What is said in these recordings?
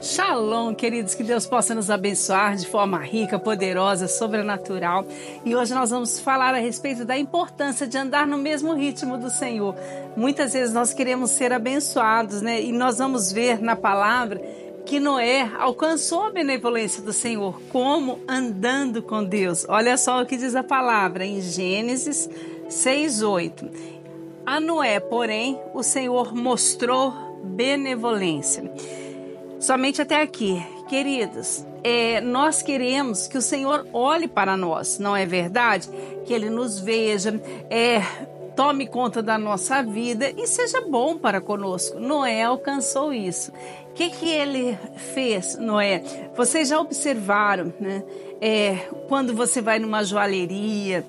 Shalom, queridos, que Deus possa nos abençoar de forma rica, poderosa, sobrenatural. E hoje nós vamos falar a respeito da importância de andar no mesmo ritmo do Senhor. Muitas vezes nós queremos ser abençoados, né? E nós vamos ver na palavra que Noé alcançou a benevolência do Senhor, como andando com Deus. Olha só o que diz a palavra em Gênesis 6:8. A Noé, porém, o Senhor mostrou benevolência. Somente até aqui, queridos, nós queremos que o Senhor olhe para nós, não é verdade? Que Ele nos veja, tome conta da nossa vida e seja bom para conosco. Noé alcançou isso. O que ele fez, Noé? Vocês já observaram, né? Quando você vai numa joalheria,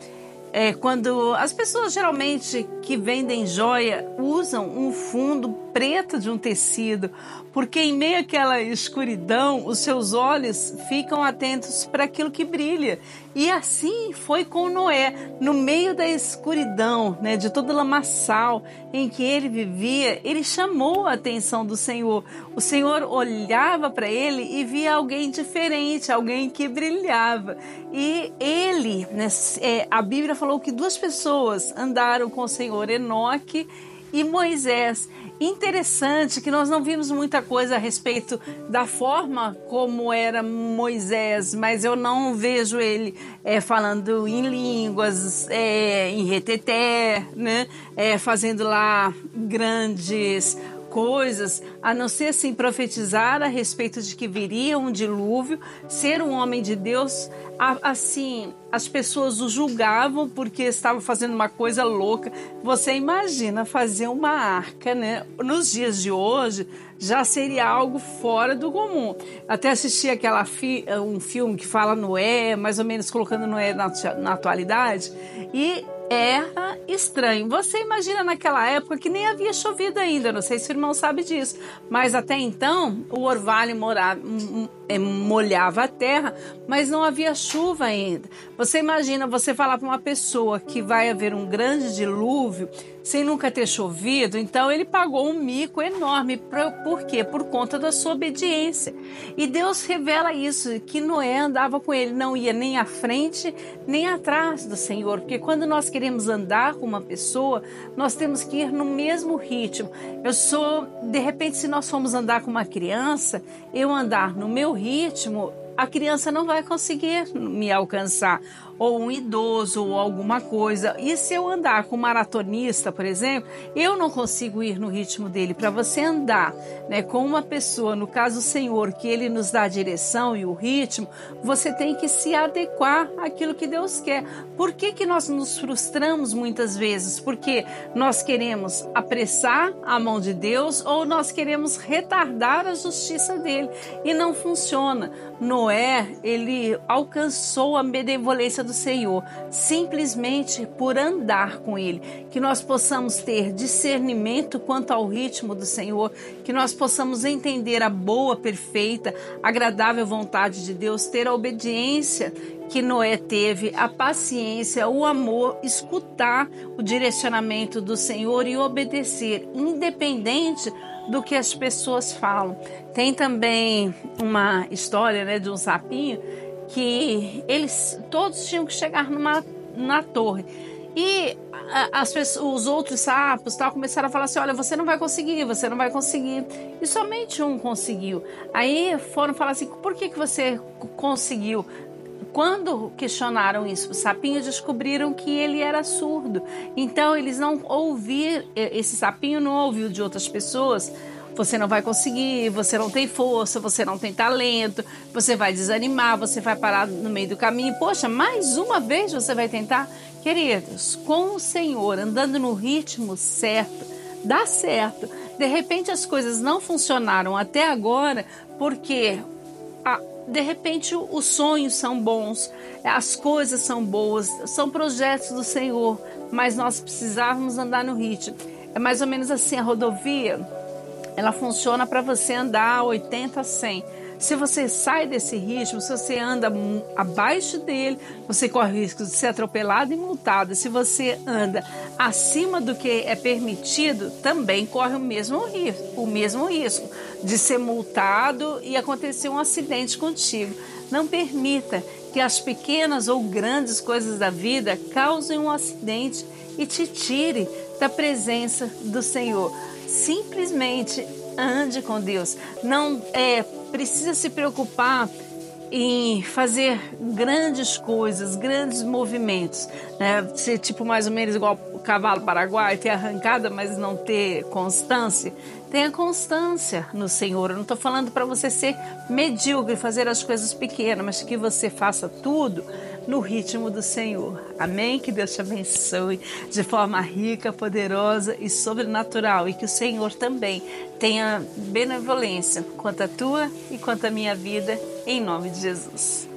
quando as pessoas geralmente que vendem joia usam um fundo preto de um tecido, porque em meio àquela escuridão, os seus olhos ficam atentos para aquilo que brilha. E assim foi com Noé, no meio da escuridão, né, de todo o lamaçal em que ele vivia, ele chamou a atenção do Senhor. O Senhor olhava para ele e via alguém diferente, alguém que brilhava. E ele, né, a Bíblia falou que duas pessoas andaram com o Senhor, Enoque e Moisés. Interessante que nós não vimos muita coisa a respeito da forma como era Moisés, mas eu não vejo ele falando em línguas, em reteté, né? Fazendo lá grandes coisas, a não ser assim profetizar a respeito de que viria um dilúvio, ser um homem de Deus. Assim, as pessoas o julgavam porque estava fazendo uma coisa louca. Você imagina fazer uma arca, né? Nos dias de hoje já seria algo fora do comum. Até assisti um filme que fala Noé, mais ou menos colocando Noé na atualidade, e era estranho. Você imagina naquela época que nem havia chovido ainda, não sei se o irmão sabe disso, mas até então o orvalho molhava a terra, mas não havia chuva ainda. Você imagina você falar para uma pessoa que vai haver um grande dilúvio sem nunca ter chovido. Então ele pagou um mico enorme. Por quê? Por conta da sua obediência. E Deus revela isso, que Noé andava com ele, não ia nem à frente nem atrás do Senhor, porque quando nós queremos andar com uma pessoa, nós temos que ir no mesmo ritmo. De repente, se nós formos andar com uma criança, eu andar no meu ritmo, a criança não vai conseguir me alcançar, ou um idoso, ou alguma coisa. E se eu andar com um maratonista, por exemplo, eu não consigo ir no ritmo dele. Para você andar, né, com uma pessoa, no caso o Senhor, que Ele nos dá a direção e o ritmo, você tem que se adequar àquilo que Deus quer. Por que nós nos frustramos muitas vezes? Porque nós queremos apressar a mão de Deus ou nós queremos retardar a justiça dele. E não funciona. Noé, ele alcançou a benevolência do Senhor simplesmente por andar com Ele. Que nós possamos ter discernimento quanto ao ritmo do Senhor, que nós possamos entender a boa, perfeita, agradável vontade de Deus, ter a obediência que Noé teve, a paciência, o amor, escutar o direcionamento do Senhor e obedecer, independente do que as pessoas falam. Tem também uma história, né, de um sapinho que eles todos tinham que chegar na torre. E os outros sapos começaram a falar assim: olha, você não vai conseguir, você não vai conseguir. E somente um conseguiu. Aí foram falar assim: por que você conseguiu? Quando questionaram isso, os sapinhos descobriram que ele era surdo. Então eles não ouviram, esse sapinho não ouviu de outras pessoas: você não vai conseguir, você não tem força, você não tem talento, você vai desanimar, você vai parar no meio do caminho. Poxa, mais uma vez você vai tentar? Queridos, com o Senhor, andando no ritmo certo, dá certo. De repente as coisas não funcionaram até agora porque de repente os sonhos são bons, as coisas são boas, são projetos do Senhor, mas nós precisávamos andar no ritmo. É mais ou menos assim: a rodovia, ela funciona para você andar 80 a 100. Se você sai desse ritmo, se você anda abaixo dele, você corre o risco de ser atropelado e multado. Se você anda acima do que é permitido, também corre o mesmo risco de ser multado e acontecer um acidente contigo. Não permita que as pequenas ou grandes coisas da vida causem um acidente e te tire da presença do Senhor. Simplesmente ande com Deus. Não precisa se preocupar em fazer grandes coisas, grandes movimentos, né? Ser tipo mais ou menos igual o cavalo paraguaio, ter arrancada, mas não ter constância. Tenha constância no Senhor. Eu não estou falando para você ser medíocre, fazer as coisas pequenas, mas que você faça tudo no ritmo do Senhor. Amém? Que Deus te abençoe de forma rica, poderosa e sobrenatural. E que o Senhor também tenha benevolência quanto a tua e quanto a minha vida, em nome de Jesus.